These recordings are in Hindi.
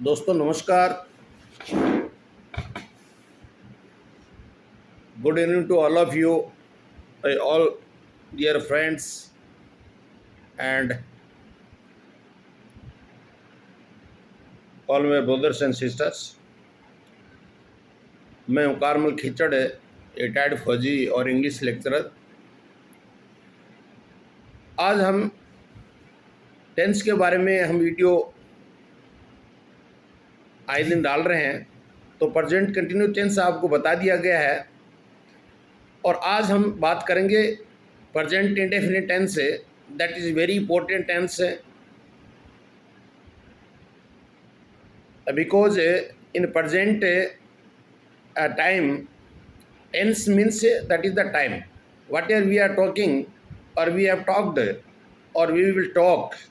दोस्तों नमस्कार। Good evening to all of you, all dear friends and all my brothers and sisters. मैं हूँ कारमल खिचड़, रिटायर्ड फौजी और इंग्लिश लेक्चरर। आज हम टेंस के बारे में हम वीडियो आए दिन डाल रहे हैं। तो प्रेजेंट कंटिन्यू टेंस आपको बता दिया गया है और आज हम बात करेंगे प्रेजेंट इंडेफिनिट टेंस से। That is very important tense because in present time tense means that is the time whatever we are talking or we have talked or we will talk,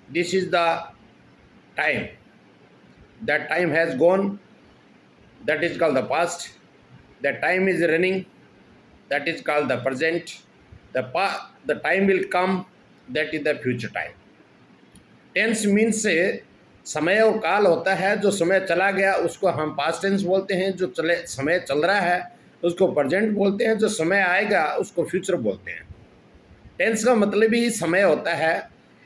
this is the time. That time has gone, that is called the past. That time is running, that is called the present. The time will come, that is the future time. Tense means से समय और काल होता है। जो समय चला गया उसको हम पास्ट टेंस बोलते हैं, जो समय चल रहा है उसको प्रेजेंट बोलते हैं, जो समय आएगा उसको फ्यूचर बोलते हैं। टेंस का मतलब ही समय होता है।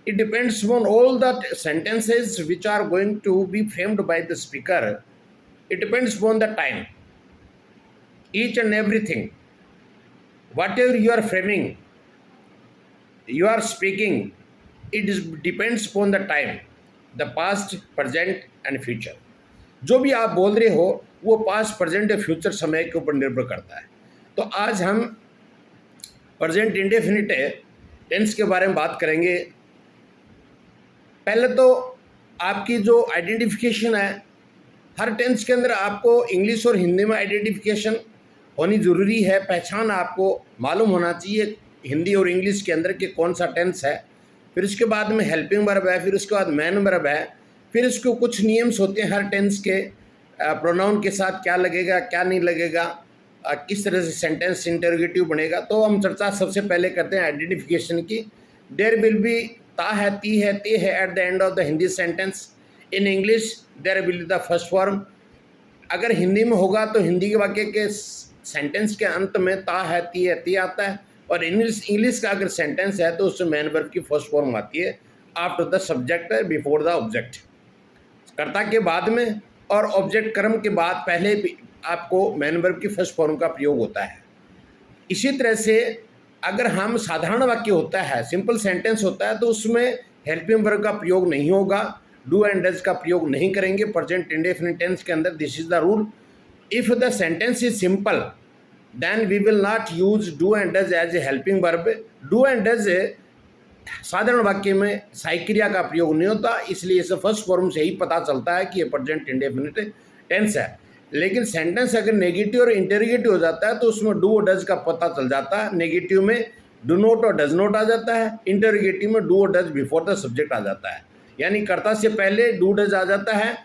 It depends on all the sentences which are going to be framed by the speaker. It depends on the time, each and everything whatever you are framing, you are speaking, it is depends upon the time, the past, present and future. जो भी आप बोल रहे हो वो पास्ट, प्रेजेंट या फ्यूचर समय के ऊपर निर्भर करता है। तो आज हम प्रेजेंट इंडेफिनिट टेंस के बारे में बात करेंगे। पहले तो आपकी जो आइडेंटिफिकेशन है, हर टेंस के अंदर आपको इंग्लिश और हिंदी में आइडेंटिफिकेशन होनी ज़रूरी है। पहचान आपको मालूम होना चाहिए हिंदी और इंग्लिश के अंदर के कौन सा टेंस है। फिर उसके बाद में हेल्पिंग वर्ब है, फिर उसके बाद मैन वर्ब है, फिर इसको कुछ नियम्स होते हैं हर टेंस के। प्रोनाउन के साथ क्या लगेगा, क्या नहीं लगेगा, किस तरह से सेंटेंस इंटरोगेटिव बनेगा। तो हम चर्चा सबसे पहले करते हैं आइडेंटिफिकेशन की। देयर विल बी ता है, ती है, ते है at the end of the Hindi sentence. In English there will be the first form. अगर हिंदी में होगा तो हिंदी के वाक्य के सेंटेंस के अंत में ता है, ती है, ती आता है। और इंग्लिश का अगर सेंटेंस है तो उसमें मैन वर्ब की फर्स्ट फॉर्म आती है after the subject before the object. कर्ता के बाद में और ऑब्जेक्ट कर्म के बाद पहले भी आपको मैन वर्ब की फर्स्ट फॉर्म का प्रयोग होता है। इसी तरह से अगर हम साधारण वाक्य होता है, सिंपल सेंटेंस होता है, तो उसमें हेल्पिंग वर्ब का प्रयोग नहीं होगा, डू एंड डज का प्रयोग नहीं करेंगे। प्रेजेंट इंडेफिनिट टेंस के अंदर this is the rule. If the sentence is simple then we will not use do and does as a helping verb. do and does साधारण वाक्य में सहायक क्रिया का प्रयोग नहीं होता, इसलिए इसे फर्स्ट फॉर्म से ही पता चलता है कि ये प्रेजेंट इंडेफिनिट टेंस है। लेकिन सेंटेंस अगर नेगेटिव और इंटरोगेटिव हो जाता है तो उसमें डू और डज का पता चल जाता है। नेगेटिव में डू नॉट और डज नॉट आ जाता है, इंटरोगेटिव में डू और डज बिफोर द सब्जेक्ट आ जाता है, यानी कर्ता से पहले डू डज आ जाता है।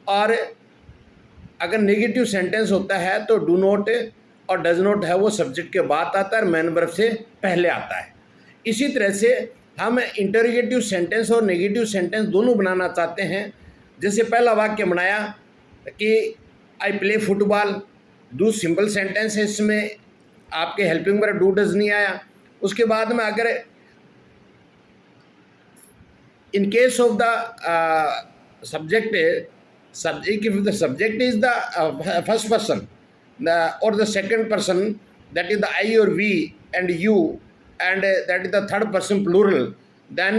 और अगर नेगेटिव सेंटेंस होता है तो डू नॉट और डज नॉट है वो सब्जेक्ट के बाद आता है, मैन वर्ब से पहले आता है। इसी तरह से हम इंटरोगेटिव सेंटेंस और नेगेटिव सेंटेंस दोनों बनाना चाहते हैं। जैसे पहला वाक्य बनाया कि I play football, do simple sentence है, इसमें आपके हेल्पिंग वर्ब डू डज नहीं आया। उसके बाद में अगर in case of the subject if the subject is the first person or the second person, that is the I or we and you, and that is the third person plural, then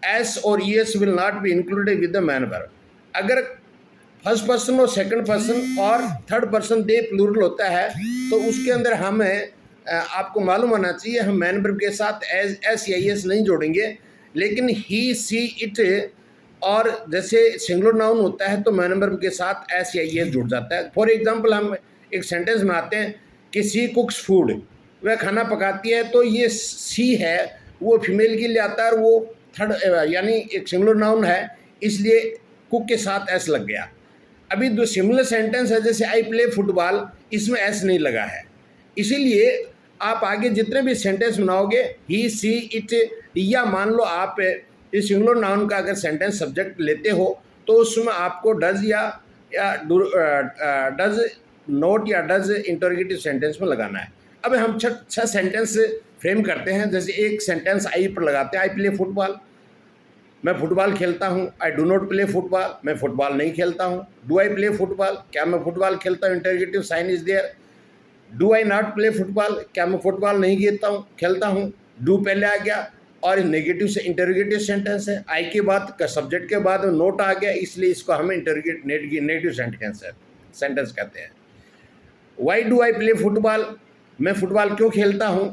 s or es will not be included with the man verb. अगर फर्स्ट पर्सन और सेकंड पर्सन और थर्ड पर्सन दे प्लूरल होता है तो उसके अंदर हमें आपको मालूम होना चाहिए हम मैन वर्ब के साथ एस या एस नहीं जोड़ेंगे, लेकिन ही, सी, इट और जैसे सिंगुलर नाउन होता है तो मैन वर्ब के साथ एस या एस जुड़ जाता है। फॉर एग्जांपल हम एक सेंटेंस बनाते हैं कि सी कुक्स फूड, वह खाना पकाती है, तो ये सी है वो फीमेल के लिए आता है और वो थर्ड यानी एक सिंगुलर नाउन है, इसलिए कुक के साथ एस लग गया। अभी दो सिमिलर सेंटेंस है जैसे आई प्ले फुटबॉल, इसमें एस नहीं लगा है। इसीलिए आप आगे जितने भी सेंटेंस बनाओगे ही, सी, इट, या मान लो आप इस सिंगुलर नाउन का अगर सेंटेंस सब्जेक्ट लेते हो तो उसमें आपको डज या डज नोट या डज इंटरोगेटिव सेंटेंस में लगाना है। अब हम छह सेंटेंस फ्रेम करते हैं। जैसे एक सेंटेंस आई पर लगाते हैं, आई प्ले फुटबॉल, मैं फुटबॉल खेलता हूँ। I do not play football, मैं फुटबॉल नहीं खेलता हूँ। डू आई प्ले फुटबॉल, क्या मैं फुटबॉल खेलता हूँ, interrogative sign is there. Do I not play football, क्या मैं फुटबॉल नहीं खेलता हूँ। डू पहले आ गया और नेगेटिव से इंटरोगेटिव सेंटेंस है। आई के बाद का सब्जेक्ट के बाद नोट आ गया, इसलिए इसको हम नेगेटिव सेंटेंस कहते हैं। Why do I play football, मैं फुटबॉल क्यों खेलता हूँ,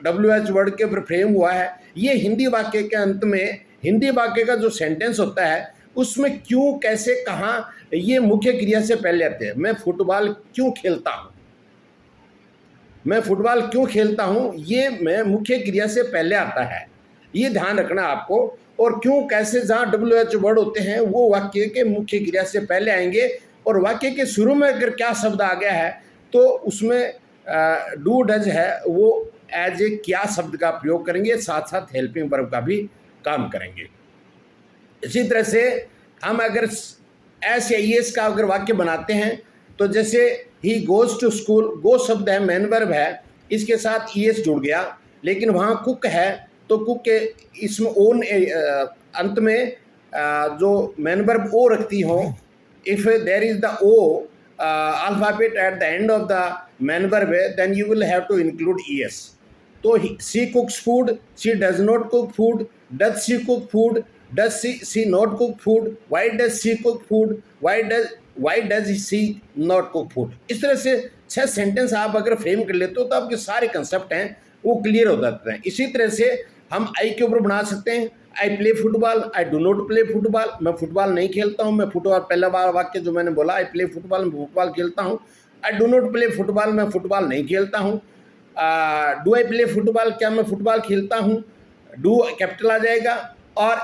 WH वर्ड के ऊपर फ्रेम हुआ है। ये हिंदी वाक्य के अंत में, हिंदी वाक्य का जो सेंटेंस होता है उसमें क्यों, कैसे, कहाँ, ये मुख्य क्रिया से पहले आते हैं। मैं फुटबॉल क्यों खेलता हूँ, मैं फुटबॉल क्यों खेलता हूँ, ये मैं मुख्य क्रिया से पहले आता है, ये ध्यान रखना आपको। और क्यों, कैसे, जहाँ WH वर्ड होते हैं वो वाक्य के मुख्य क्रिया से पहले आएंगे। और वाक्य के शुरू में अगर क्या शब्द आ गया है तो उसमें डू डज है वो एज ए क्या शब्द का प्रयोग करेंगे, साथ साथ हेल्पिंग वर्ब का भी काम करेंगे। इसी तरह से हम अगर एस या ईएस का अगर वाक्य बनाते हैं तो जैसे ही गोज टू स्कूल, गो शब्द है, मैन वर्ब है, इसके साथ ईएस जुड़ गया, लेकिन वहाँ कुक है तो कुक के इसमें ओन अंत में जो मैन वर्ब ओ रखती हो, if there is the O alphabet at the end of the man verb, then you will have to include es. तो she cooks food, she does not cook food, does she cook food, does she not cook food, why does she cook food, why does she not cook food। इस तरह से 6 सेंटेंस आप अगर फ्रेम कर लेते हो तो आपके सारे कंसेप्ट हैं वो क्लियर हो जाते हैं। इसी तरह से हम आई के ऊपर बना सकते हैं, I play football, I do not play football, मैं फुटबॉल नहीं खेलता हूँ, मैं फुटबॉल, पहला वाक्य जो मैंने बोला, आई प्ले फुटबॉल, मैं फुटबॉल खेलता हूँ। I do not play football, मैं फुटबॉल नहीं खेलता हूँ। डू आई प्ले फुटबॉल, क्या मैं फुटबॉल खेलता हूँ, डू कैपिटल आ जाएगा। और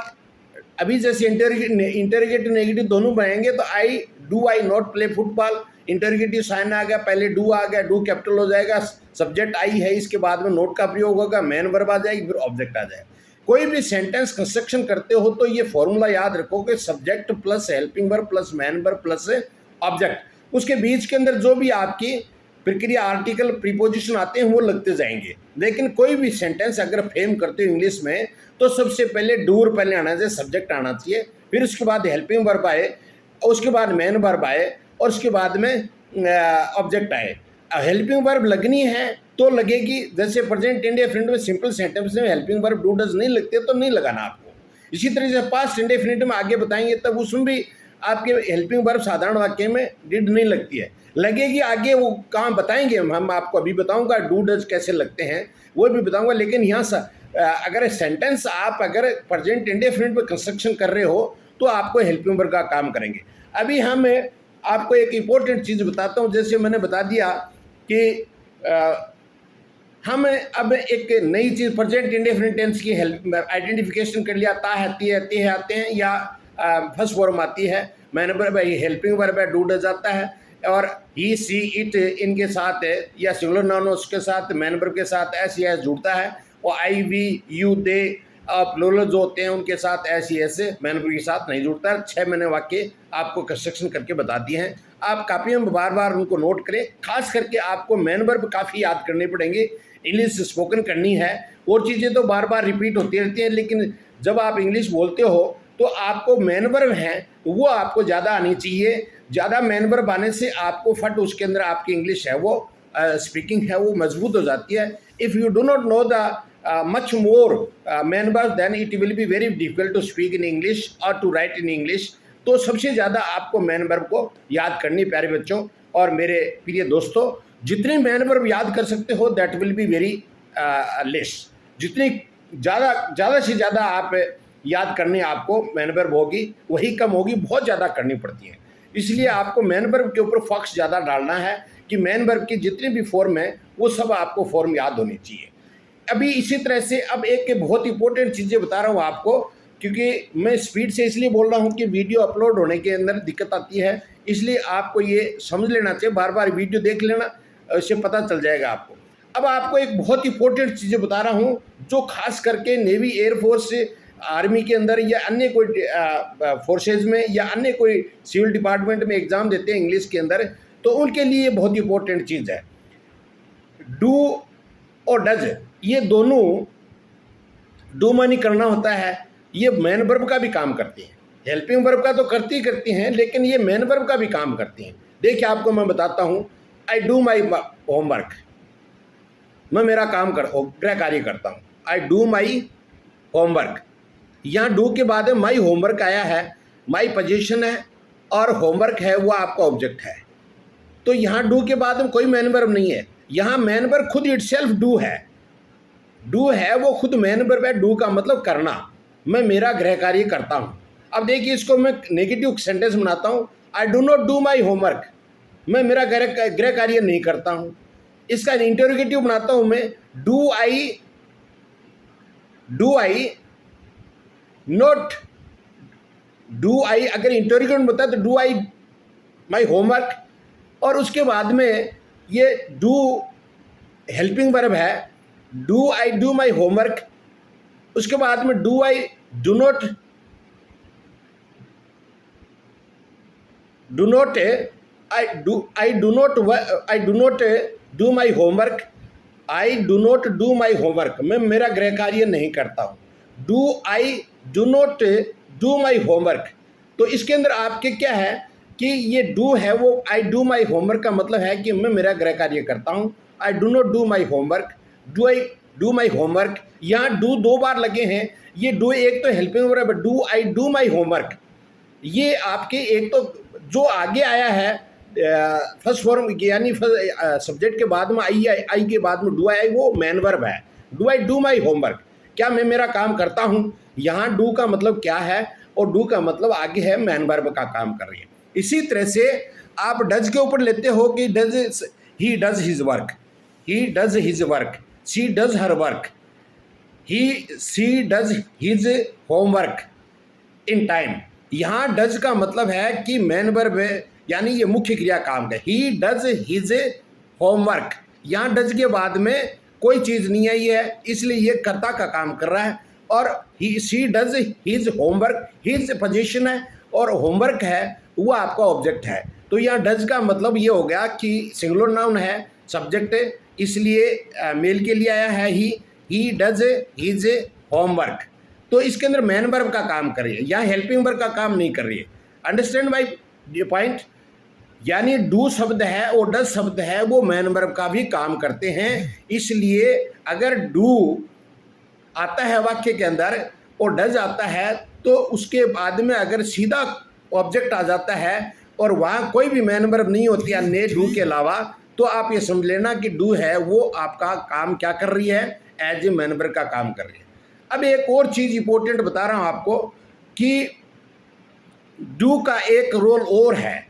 अभी जैसे इंटरोगेटिव नेगेटिव दोनों बनाएंगे तो I not play football, interrogative sign आ गया, पहले डू आ गया, डू कैपिटल हो जाएगा, सब्जेक्ट आई है, इसके बाद में नोट का प्रयोग होगा, मैन वर्ब आ जाएगी, फिर ऑब्जेक्ट आ जाएगा। कोई भी सेंटेंस कंस्ट्रक्शन करते हो तो ये फॉर्मूला याद रखो कि subject plus helping verb plus man verb plus object, उसके बीच के अंदर जो भी आपकी प्रक्रिया, आर्टिकल, प्रीपोजिशन आते हैं वो लगते जाएंगे। लेकिन कोई भी सेंटेंस अगर फ्रेम करते हो इंग्लिश में तो सबसे पहले डूर पहले आना चाहिए, सब्जेक्ट आना चाहिए, फिर उसके बाद हेल्पिंग वर्ब आए, उसके बाद मैन वर्ब आए और उसके बाद में ऑब्जेक्ट आए। हेल्पिंग वर्ब लगनी है तो लगेगी, जैसे प्रेजेंट इंडेफिनिट में सिंपल सेंटेंस में हेल्पिंग वर्ब डू डज नहीं लगते तो नहीं लगाना आपको। इसी तरह से पास्ट इंडेफिनिट में आगे बताएंगे तब उसमें भी आपके हेल्पिंग वर्ब साधारण वाक्य में डिड नहीं लगती है, लगेगी आगे, वो काम बताएंगे हम आपको। अभी बताऊंगा डू डज कैसे लगते हैं वो भी बताऊंगा। लेकिन यहाँ अगर सेंटेंस आप अगर प्रेजेंट इंडेफिनिट में कंस्ट्रक्शन कर रहे हो तो आपको हेल्पिंग वर्ब का काम करेंगे। अभी हम आपको एक इम्पोर्टेंट चीज़ बताता हूँ। जैसे मैंने बता दिया कि हम अब एक नई चीज़ प्रेजेंट इंडेफिनिट टेंस की आइडेंटिफिकेशन कर लिया, ता है, ती है, ते है आते हैं या फर्स्ट फॉर्म आती है, मैन वर्ब है, हेल्पिंग वर्ब है, डू डज आता है, और ही, सी, इट इनके साथ है या सिंगुलर नाउन उसके साथ मैन वर्ब के साथ एस या एस जुड़ता है, और आई, वी, यू, दे प्लूरल जो होते हैं उनके साथ ऐसी ऐसे मैन वर्ब के साथ नहीं जुड़ता। 6 मैंने वाक्य आपको कंस्ट्रक्शन करके बता दिए हैं, आप कापी में बार बार उनको नोट करें। खास करके आपको मैन वर्ब काफ़ी याद करने पड़ेंगे, इंग्लिश स्पोकन करनी है, और चीज़ें तो बार बार रिपीट होती रहती हैं, लेकिन जब आप इंग्लिश बोलते हो तो आपको मैन वर्ब हैं वो आपको ज़्यादा आनी चाहिए। ज़्यादा मैन वर्ब आने से आपको फट उसके अंदर आपकी इंग्लिश है वो स्पीकिंग है वो मजबूत हो जाती है। If you do not know the much more man verb, then it will be very difficult to speak in English or to write in English। तो सबसे ज़्यादा आपको मैन वर्ब को याद करनी, प्यारे बच्चों और मेरे प्रिय दोस्तों। जितने मैन वर्ब याद कर सकते हो that will be very less. जितनी ज़्यादा से ज़्यादा आप याद करनी आपको मैन वर्ब होगी वही कम होगी, बहुत ज़्यादा करनी पड़ती है। इसलिए आपको मैन वर्ब के ऊपर फोकस ज़्यादा डालना है कि मैन वर्ब की जितनी भी फॉर्म है वो सब आपको फॉर्म याद होनी चाहिए। अभी इसी तरह से अब एक बहुत इंपॉर्टेंट चीज़ें बता रहा हूँ आपको, क्योंकि मैं स्पीड से इसलिए बोल रहा हूँ कि वीडियो अपलोड होने के अंदर दिक्कत आती है, इसलिए आपको ये समझ लेना चाहिए, बार बार वीडियो देख लेना, इससे पता चल जाएगा आपको। अब आपको एक बहुत इंपॉर्टेंट चीज़ें बता रहा हूँ जो खास करके नेवी, एयरफोर्स आर्मी के अंदर या अन्य कोई फोर्सेज में या अन्य कोई सिविल डिपार्टमेंट में एग्ज़ाम देते हैं इंग्लिश के अंदर, तो उनके लिए बहुत इंपॉर्टेंट चीज़ है। डू और डज, ये दोनों, डू मानी करना होता है, ये मेन वर्ब का भी काम करती हैं। हेल्पिंग वर्ब का तो करती हैं, लेकिन ये मेन वर्ब का भी काम करती हैं। देखिए आपको मैं बताता हूँ, आई डू माई होमवर्क, मैं मेरा काम गृह कार्य करता हूँ। आई डू माई होमवर्क, यहाँ डू के बाद माई होमवर्क आया है, माई पोजीशन है और होमवर्क है वो आपका ऑब्जेक्ट है। तो यहाँ डू के बाद में कोई मेन वर्ब नहीं है, यहाँ मेन वर्ब खुद इटसेल्फ डू है। डू है वो खुद मेन वर्ब है, डू का मतलब करना, मैं मेरा गृह कार्य करता हूँ। अब देखिए इसको मैं नेगेटिव सेंटेंस बनाता हूँ, I do not do my homework, मैं मेरा गृह कार्य नहीं करता हूँ। इसका इंटरोगेटिव बनाता हूँ मैं, do I not, do I अगर इंटरोगेटिव होता है तो डू आई माई होमवर्क, और उसके बाद में ये डू हेल्पिंग वर्ब है, do I do my homework, उसके बाद में do I do not I do not do my homework, I do not do my homework, मैं मेरा गृह कार्य नहीं करता हूँ। Do I do not do my homework, तो इसके अंदर आपके क्या है कि ये डू है वो आई डू माई होमवर्क का मतलब है कि मैं मेरा गृह कार्य करता हूँ। I do not do my homework, do I do my homework, यहाँ डू दो बार लगे हैं। ये डू एक तो हेल्पिंग वर्ब है, do I do my homework, ये आपके एक तो जो आगे आया है फर्स्ट फॉर्म यानी सब्जेक्ट के बाद में आई के बाद में डू आई, वो मेन वर्ब है। Do I do my homework, क्या मैं मेरा काम करता हूँ, यहाँ डू का मतलब क्या है और डू का मतलब आगे है मेन वर्ब का काम कर रही है। इसी तरह से आप डज के ऊपर लेते हो कि he does his work, he does his work, she does her work, she does his homework in time. यहाँ डज का मतलब है कि मेन वर्ब है, यानी ये मुख्य क्रिया काम है। ही डज हिज होमवर्क, यहाँ डज के बाद में कोई चीज़ नहीं आई है, इसलिए ये कर्ता का काम कर रहा है। और she does his homework, his position है और होमवर्क है वो आपका ऑब्जेक्ट है। तो यहाँ डज का मतलब ये हो गया कि सिंगुलर नाउन है, सब्जेक्ट है, इसलिए मेल के लिए आया है ही डज हिज होमवर्क, तो इसके अंदर मेन वर्ब का काम कर रही है, यहाँ हेल्पिंग वर्ब का काम नहीं कर रही है। अंडरस्टैंड माय पॉइंट, यानी डू शब्द है और डज शब्द है वो मेन वर्ब का भी काम करते हैं। इसलिए अगर डू आता है वाक्य के अंदर और डज आता है तो उसके बाद में अगर सीधा ऑब्जेक्ट आ जाता है और वहाँ कोई भी मेन वर्ब नहीं होती अन्य डू के अलावा, तो आप ये समझ लेना कि डू है वो आपका काम क्या कर रही है, एज ए मेन वर्ब का काम कर रही है। अब एक और चीज़ इंपॉर्टेंट बता रहा हूँ आपको कि डू का एक रोल और है,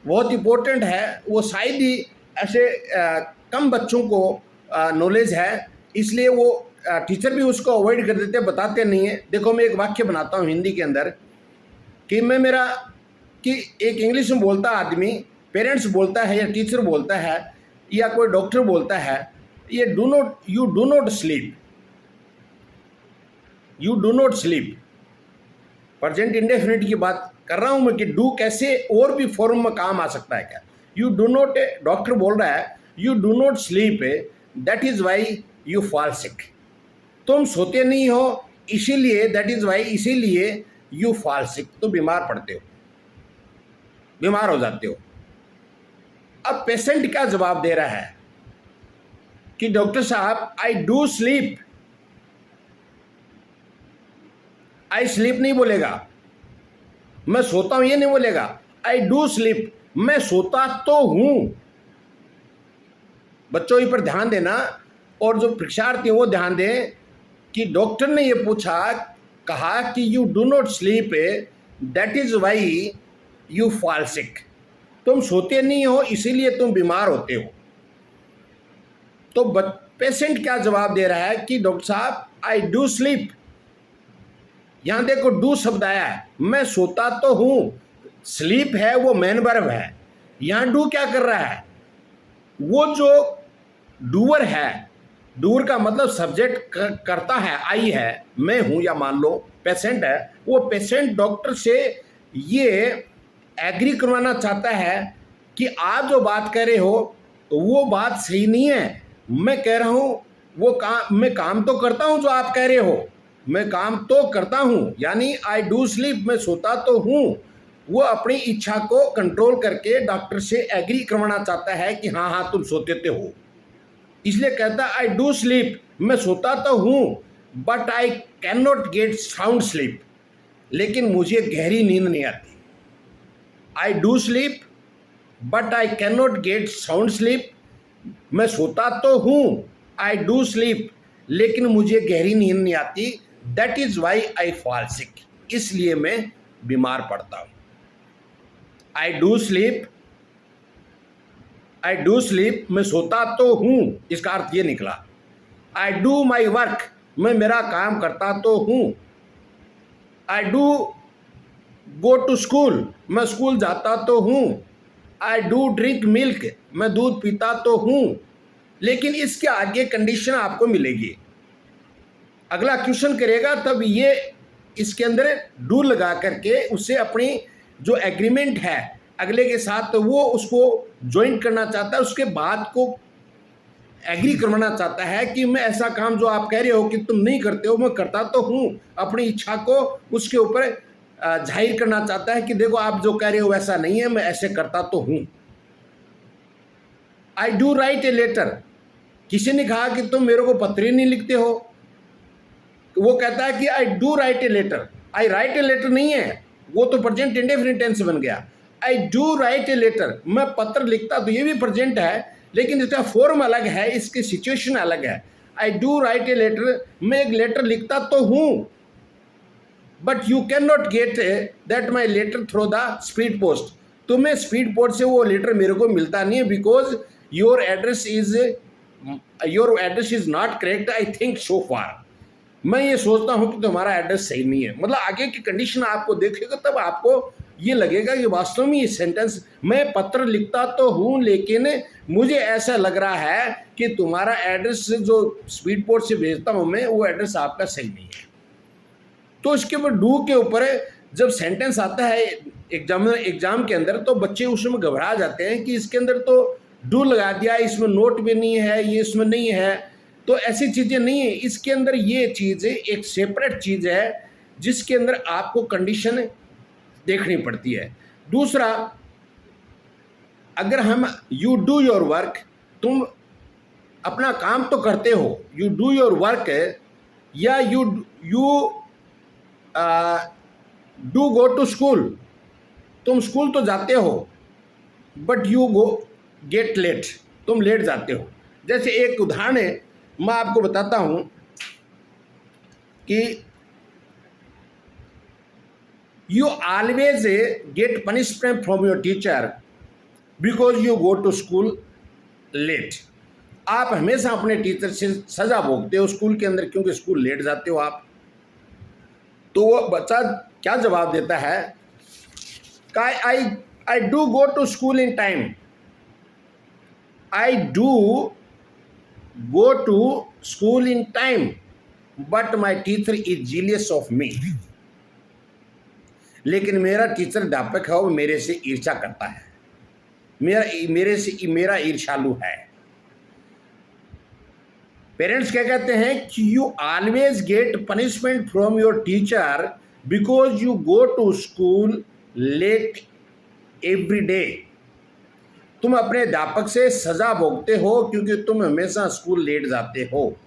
बहुत इंपॉर्टेंट है, वो शायद ही ऐसे कम बच्चों को नॉलेज है, इसलिए वो टीचर भी उसको अवॉइड कर देते हैं, बताते नहीं हैं। देखो मैं एक वाक्य बनाता हूँ हिंदी के अंदर कि एक इंग्लिश में बोलता आदमी, पेरेंट्स बोलता है या टीचर बोलता है या कोई डॉक्टर बोलता है, ये you do not sleep, you do not sleep, present indefinite की बात कर रहा हूं मैं कि डू कैसे और भी फॉर्म में काम आ सकता है क्या। यू डू नॉट, डॉक्टर बोल रहा है you do not sleep, that is why you fall sick, तुम सोते नहीं हो इसीलिए, दैट इज वाई इसीलिए यू फॉल सिक, तो बीमार पड़ते हो, बीमार हो जाते हो। अब पेशेंट क्या जवाब दे रहा है कि डॉक्टर साहब आई डू स्लीप, आई स्लीप नहीं बोलेगा, मैं सोता हूं ये नहीं बोलेगा, आई डू स्लीप, मैं सोता तो हूं। बच्चों इस पर ध्यान देना और जो परीक्षार्थी हैं वो ध्यान दें कि डॉक्टर ने ये पूछा, कहा कि you do not sleep, that is why you fall sick, तुम सोते नहीं हो इसीलिए तुम बीमार होते हो। तो पेशेंट क्या जवाब दे रहा है कि डॉक्टर साहब आई डू स्लीप, यहां देखो डू शब्द आया है, मैं सोता तो हूं, स्लीप है वो मेन वर्ब है। यहां डू क्या कर रहा है, वो जो डूअर है, डूअर का मतलब सब्जेक्ट करता है, आई है, मैं हूं, या मान लो पेशेंट है, वो पेशेंट डॉक्टर से ये एग्री करवाना चाहता है कि आप जो बात कह रहे हो वो बात सही नहीं है। मैं कह रहा हूं वो काम, मैं काम तो करता हूं जो आप कह रहे हो, मैं काम तो करता हूं, यानी आई डू स्लीप, मैं सोता तो हूं। वो अपनी इच्छा को कंट्रोल करके डॉक्टर से एग्री करवाना चाहता है कि हाँ हाँ तुम सोते तो हो, इसलिए कहता है आई डू स्लीप, मैं सोता तो हूं, but I can not gate sound sleep, लेकिन मुझे गहरी नींद नहीं आती। आई do sleep but I can not gate sound sleep, मैं सोता तो हूं, आई डू स्लीप, लेकिन मुझे गहरी नींद नहीं आती। That is why I fall sick, इसलिए मैं बीमार पड़ता हूं। I do sleep, I do sleep, मैं सोता तो हूं, इसका अर्थ ये निकला। आई डू माई वर्क, मैं मेरा काम करता तो हूं। I do go to school, मैं स्कूल जाता तो हूं। आई डू ड्रिंक मिल्क, मैं दूध पीता तो हूं। लेकिन इसके आगे कंडीशन आपको मिलेगी, अगला क्वेश्चन करेगा तब ये इसके अंदर डू लगा करके उससे अपनी जो एग्रीमेंट है अगले के साथ, तो वो उसको ज्वाइन करना चाहता है, उसके बाद को एग्री करवाना चाहता है कि मैं ऐसा काम जो आप कह रहे हो कि तुम नहीं करते हो, मैं करता तो हूं। अपनी इच्छा को उसके ऊपर जाहिर करना चाहता है कि देखो आप जो कह रहे हो वैसा नहीं है, मैं ऐसे करता तो हूं। I do write a letter, किसी ने कहा कि तुम मेरे को पत्र नहीं लिखते हो, तो वो कहता है कि I do write a letter. I write a letter नहीं है, वो तो प्रेजेंट इंडेफिनिट टेंस बन गया। I do write a letter, मैं पत्र लिखता, तो ये भी प्रेजेंट है, लेकिन इसका फॉर्म अलग है, इसकी सिचुएशन अलग है। I do write a letter, मैं एक लेटर लिखता तो हूं, but you can not get that my letter through the speed post, तुम्हें स्पीड पोस्ट से वो लेटर मेरे को मिलता नहीं है, because your address is not correct, I think so far, मैं ये सोचता हूं कि तुम्हारा एड्रेस सही नहीं है। मतलब आगे की कंडीशन आपको देखेगा तब आपको ये लगेगा कि वास्तव में ये सेंटेंस, मैं पत्र लिखता तो हूं लेकिन मुझे ऐसा लग रहा है कि तुम्हारा एड्रेस जो स्पीड पोस्ट से भेजता हूं मैं, वो एड्रेस आपका सही नहीं है। तो इसके ऊपर डू के ऊपर जब सेंटेंस आता है एग्जाम के अंदर, तो बच्चे उसमें घबरा जाते हैं कि इसके अंदर तो डू लगा दिया, इसमें नोट भी नहीं है, ये इसमें नहीं है, तो ऐसी चीज़ें नहीं है। इसके अंदर ये चीज़ एक सेपरेट चीज़ है जिसके अंदर आपको कंडीशन देखनी पड़ती है। दूसरा, अगर हम यू डू योर वर्क, तुम अपना काम तो करते हो, यू डू योर वर्क, या you do go to school, तुम स्कूल तो जाते हो, but you go get late, तुम लेट जाते हो। जैसे एक उदाहरण है, मैं आपको बताता हूं कि you always get punishment from your teacher because you go to school late, आप हमेशा अपने टीचर से सजा भोगते हो स्कूल के अंदर, क्योंकि स्कूल लेट जाते हो आप। तो वो बच्चा क्या जवाब देता है, I do go to school in time, I do go to school in time, but my teacher is jealous of me, लेकिन मेरा टीचर अध्यापक है वो मेरे से ईर्ष्या करता है, मेरा ईर्ष्यालु है। पेरेंट्स क्या कहते हैं कि you always get punishment from your teacher because you go to school late every day, तुम अपने अध्यापक से सजा भोगते हो क्योंकि तुम हमेशा स्कूल लेट जाते हो।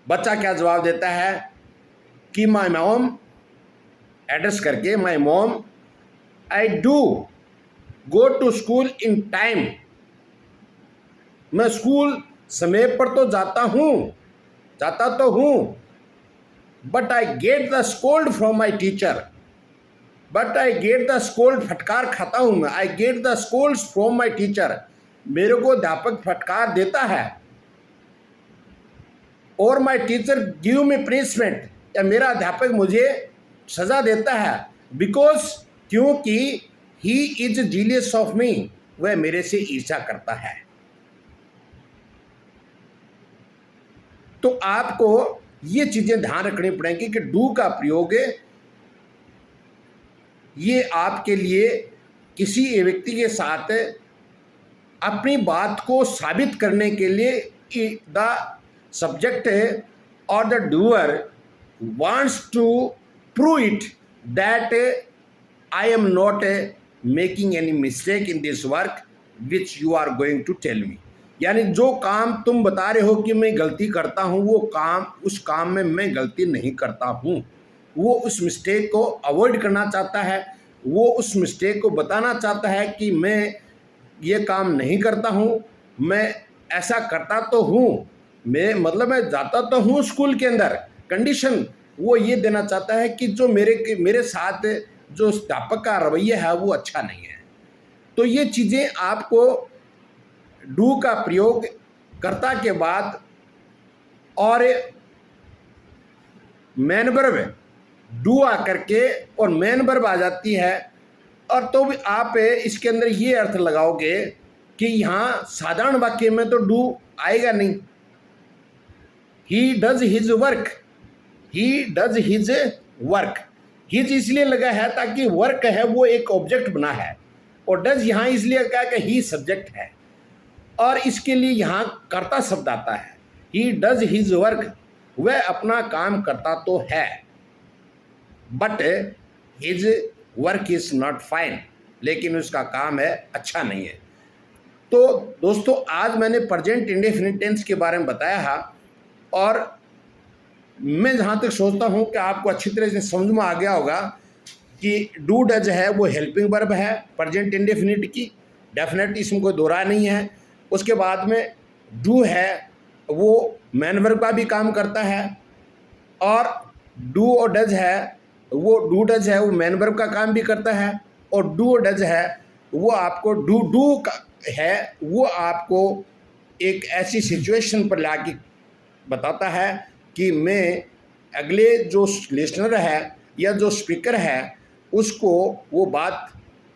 बच्चा क्या जवाब देता है कि माई मॉम, एड्रेस करके, my mom, I do go to school in time, मैं स्कूल समय पर तो जाता तो हूं, but I get the scold from my teacher, but I get the scold, फटकार खाता हूं मैं, I get the scold from my teacher, मेरे को अध्यापक फटकार देता है, और my teacher give me punishment, या मेरा अध्यापक मुझे सजा देता है, बिकॉज, क्योंकि ही इज जीलियस ऑफ मी, वह मेरे से ईर्ष्या करता है। तो आपको ये चीज़ें ध्यान रखनी पड़ेंगी कि डू का प्रयोग ये आपके लिए किसी व्यक्ति के साथ अपनी बात को साबित करने के लिए द सब्जेक्ट और the doer wants to prove it that I am not making any mistake in this work which you are going to tell me. यानी जो काम तुम बता रहे हो कि मैं गलती करता हूँ, वो काम, उस काम में मैं गलती नहीं करता हूँ। वो उस मिस्टेक को अवॉइड करना चाहता है, वो उस मिस्टेक को बताना चाहता है कि मैं ये काम नहीं करता हूँ, मैं ऐसा करता तो हूँ, मैं मतलब मैं जाता तो हूँ स्कूल के अंदर। कंडीशन वो ये देना चाहता है कि जो मेरे साथ जो अध्यापक का रवैया है वो अच्छा नहीं है। तो ये चीज़ें आपको डू का प्रयोग कर्ता के बाद और मेन वर्ब डू आकर के और मेन वर्ब आ जाती है, और तो भी आप इसके अंदर ये अर्थ लगाओगे कि यहाँ साधारण वाक्य में तो डू आएगा नहीं। He does his work, he does his work, his इसलिए लगा है ताकि वर्क है वो एक ऑब्जेक्ट बना है, और डज यहाँ इसलिए कहा कि ही सब्जेक्ट है, और इसके लिए यहाँ कर्ता शब्द आता है। ही डज हिज वर्क, वह अपना काम करता तो है, but his work is not fine, लेकिन उसका काम है अच्छा नहीं है। तो दोस्तों आज मैंने प्रेजेंट इंडेफिनिट टेंस के बारे में बताया है, और मैं जहाँ तक सोचता हूँ कि आपको अच्छी तरह से समझ में आ गया होगा कि डू डज है वो हेल्पिंग वर्ब है प्रेजेंट इंडेफिनिट की, डेफिनेट इसमें कोई दो राय नहीं है। उसके बाद में डू है वो मेन वर्ब का भी काम करता है, और डू और डज है वो डू डज है वो मेन वर्ब का काम भी करता है, और डू और डज है वो आपको डू है वो आपको एक ऐसी सिचुएशन पर लाके बताता है कि मैं अगले जो लिसनर है या जो स्पीकर है उसको वो बात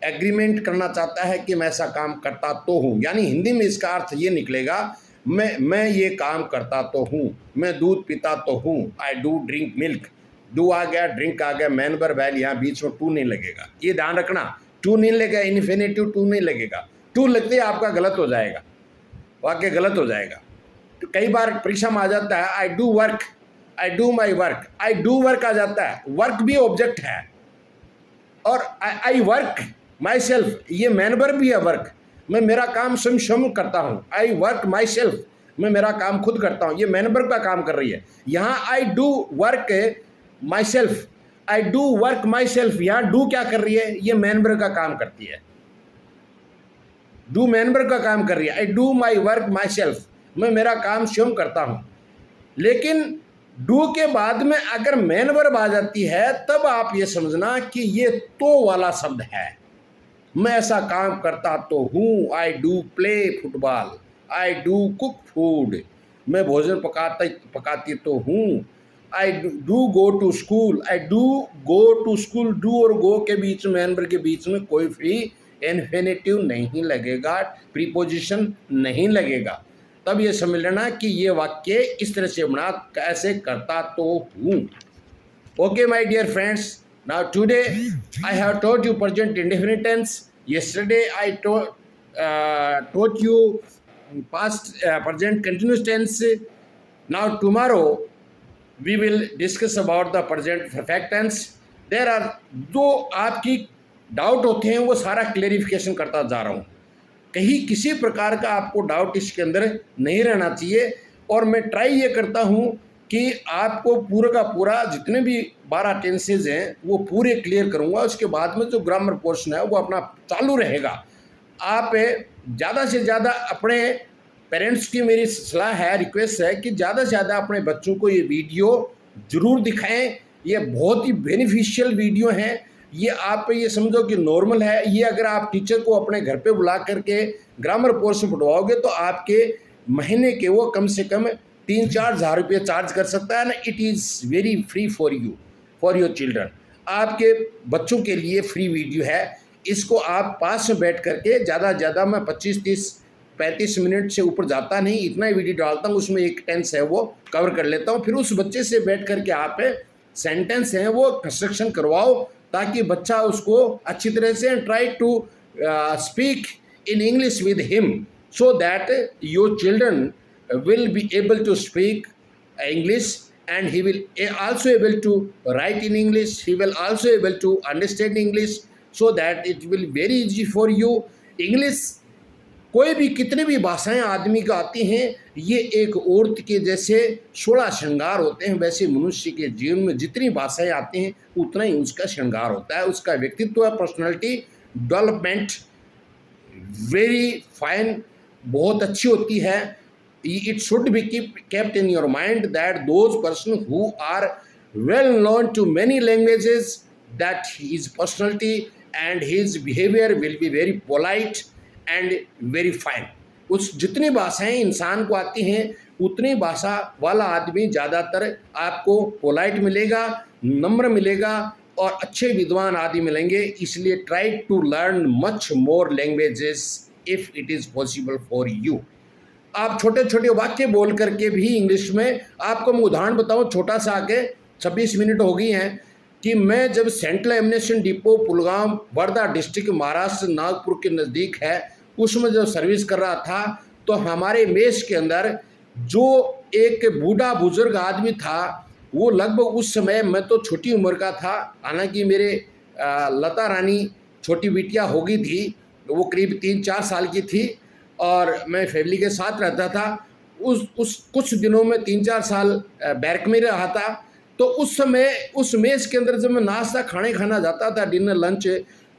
एग्रीमेंट करना चाहता है कि मैं ऐसा काम करता तो हूँ। यानी हिंदी में इसका अर्थ ये निकलेगा, मैं ये काम करता तो हूँ, मैं दूध पीता तो हूँ, I do drink milk. Do आ गया, ड्रिंक आ गया, मेन वर्ब है, यहाँ बीच में टू नहीं लगेगा, ये ध्यान रखना। टू नहीं लगेगा, इन्फिनेटिव टू नहीं लगेगा, टू लगते ही आपका गलत हो जाएगा, वाक्य गलत हो जाएगा। तो कई बार परीक्षा में आ जाता है I do work, I do my work, I do work आ जाता है, वर्क भी ऑब्जेक्ट है, और आई वर्क माई सेल्फ, ये मेन वर्ब भी है वर्क, मैं मेरा काम स्वयं करता हूँ। आई वर्क माई सेल्फ, मैं मेरा काम खुद करता हूँ, ये मेन वर्ब का काम कर रही है। यहाँ आई do work my self, I do work my self, यहाँ डू क्या कर रही है, ये मेन वर्ब का काम करती है, डू मेन वर्ब का काम कर रही है। I do my work my self, मैं मेरा काम स्वयं करता हूँ। लेकिन डू के बाद में अगर मेन वर्ब आ जाती है तब आप ये समझना कि ये तो वाला शब्द है, मैं ऐसा काम करता तो हूँ। I do play football, I do cook food, मैं भोजन पकाती तो हूँ। I do go to school, I do go to school, do और गो के बीच में, मेन वर्ब के बीच में कोई भी इन्फिनेटिव नहीं लगेगा, प्रीपोजिशन नहीं लगेगा। तब ये समझ लेना कि ये वाक्य इस तरह से बना, कैसे करता तो हूँ। Okay my dear friends, now today I have taught you present indefinite tense. Yesterday I taught you past present continuous tense. Now tomorrow we will discuss about the present perfect tense. There are जो आपकी डाउट होते हैं वो सारा क्लेरिफिकेशन करता जा रहा हूँ, कहीं किसी प्रकार का आपको डाउट इसके अंदर नहीं रहना चाहिए। और मैं ट्राई ये करता हूँ कि आपको पूरा का पूरा जितने भी 12 टेंसेज हैं वो पूरे क्लियर करूँगा। उसके बाद में जो ग्रामर पोर्शन है वो अपना चालू रहेगा। आप ज़्यादा से ज़्यादा अपने पेरेंट्स की मेरी सलाह है, रिक्वेस्ट है कि ज़्यादा से ज़्यादा अपने बच्चों को ये वीडियो ज़रूर दिखाएं। ये बहुत ही बेनिफिशियल वीडियो हैं। ये आप ये समझो कि नॉर्मल है। ये अगर आप टीचर को अपने घर पे बुला करके ग्रामर पोर्शन पढ़वाओगे तो आपके महीने के वो कम से कम 3-4 हज़ार रुपये चार्ज कर सकता है ना। It is very free for you, for your children. आपके बच्चों के लिए फ्री वीडियो है। इसको आप पास में बैठ करके ज़्यादा से ज़्यादा मैं 25-30 35 मिनट से ऊपर जाता नहीं, इतना ही वीडियो डालता हूँ, उसमें एक टेंस है वो कवर कर लेता हूँ। फिर उस बच्चे से बैठ करके आप सेंटेंस हैं वो कंस्ट्रक्शन करवाओ, ताकि बच्चा उसको अच्छी तरह से try to speak in English with him, so that your children will be able to speak English, and he will also able to write in English, he will also able to understand English, so that it will very easy for you. English कोई भी कितनी भी भाषाएं आदमी को आती हैं, ये एक औरत के जैसे 16 श्रृंगार होते हैं, वैसे मनुष्य के जीवन में जितनी भाषाएं आती हैं उतना ही उसका श्रृंगार होता है, उसका व्यक्तित्व, पर्सनैलिटी डेवलपमेंट वेरी फाइन, बहुत अच्छी होती है। It should be kept in your mind that those person who are well known to many languages, that his personality and his behavior will be very polite and very fine. उस जितनी भाषाएं इंसान को आती हैं उतनी भाषा वाला आदमी ज़्यादातर आपको पोलाइट मिलेगा, नम्र मिलेगा और अच्छे विद्वान आदि मिलेंगे। इसलिए try to learn much more languages if it is possible for you. आप छोटे छोटे वाक्य बोल करके भी इंग्लिश में, आपको मैं उदाहरण बताऊं छोटा सा, आगे 26 मिनट हो गई हैं, कि मैं जब central ammunition depot Pulgaon Wardha district Maharashtra Nagpur के नज़दीक है, उसमें जब सर्विस कर रहा था, तो हमारे मेस के अंदर जो एक बूढ़ा बुजुर्ग आदमी था, वो लगभग उस समय, मैं तो छोटी उम्र का था, हालांकि मेरे लता रानी छोटी बिटिया हो गई थी, वो करीब 3-4 साल की थी, और मैं फैमिली के साथ रहता था। उस कुछ दिनों में 3-4 साल बैरक में रहा था। तो उस समय उस मेस के अंदर जब मैं नाश्ता खाने खाना जाता था, डिनर लंच,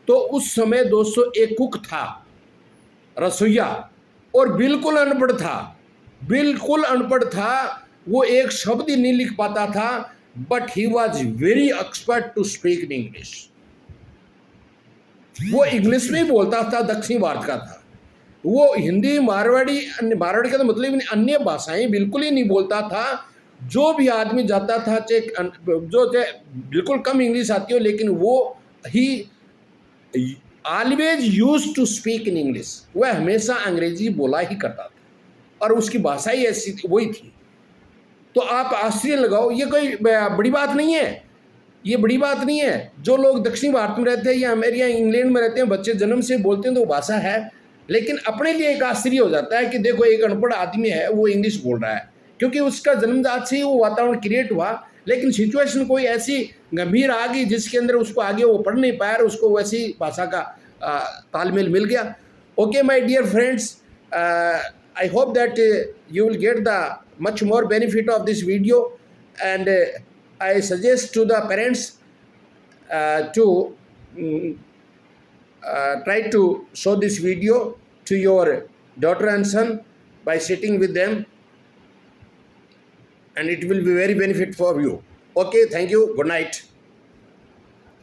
तो उस समय दोस्तों एक कुक था, रसोईया, और बिल्कुल अनपढ़ था, बिल्कुल अनपढ़ था। वो एक शब्द ही नहीं लिख पाता था, but he was very expert to speak in English. वो इंग्लिश में ही बोलता था, दक्षिण भारत का था वो, हिंदी मारवाड़ी का तो मतलब नहीं, अन्य भाषाएं बिल्कुल ही नहीं बोलता था। जो भी आदमी जाता था, चाहे बिल्कुल कम इंग्लिश आती हो, लेकिन वो he always use to speak in English, वह हमेशा अंग्रेजी बोला ही करता था, और उसकी भाषा ही ऐसी वही थी। तो आप आश्चर्य लगाओ, ये कोई बड़ी बात नहीं है, ये बड़ी बात नहीं है। जो लोग दक्षिण भारत में रहते हैं या अमेरिका इंग्लैंड में रहते हैं, बच्चे जन्म से बोलते हैं तो वो भाषा है, लेकिन अपने लिए एक आश्चर्य हो जाता है कि देखो एक अनपढ़ आदमी है, वो इंग्लिश बोल रहा है, क्योंकि उसका जन्मजात से ही वो वातावरण क्रिएट हुआ, लेकिन सिचुएशन कोई ऐसी गंभीर आ गई जिसके अंदर उसको आगे वो पढ़ नहीं पाया, उसको वैसी भाषा का तालमेल मिल गया। Okay my dear friends, I hope that you will get the much more benefit of this video, and I suggest to the parents to try to show this video to your daughter and son by sitting with them, and it will be very benefit for you. Okay, thank you, good night.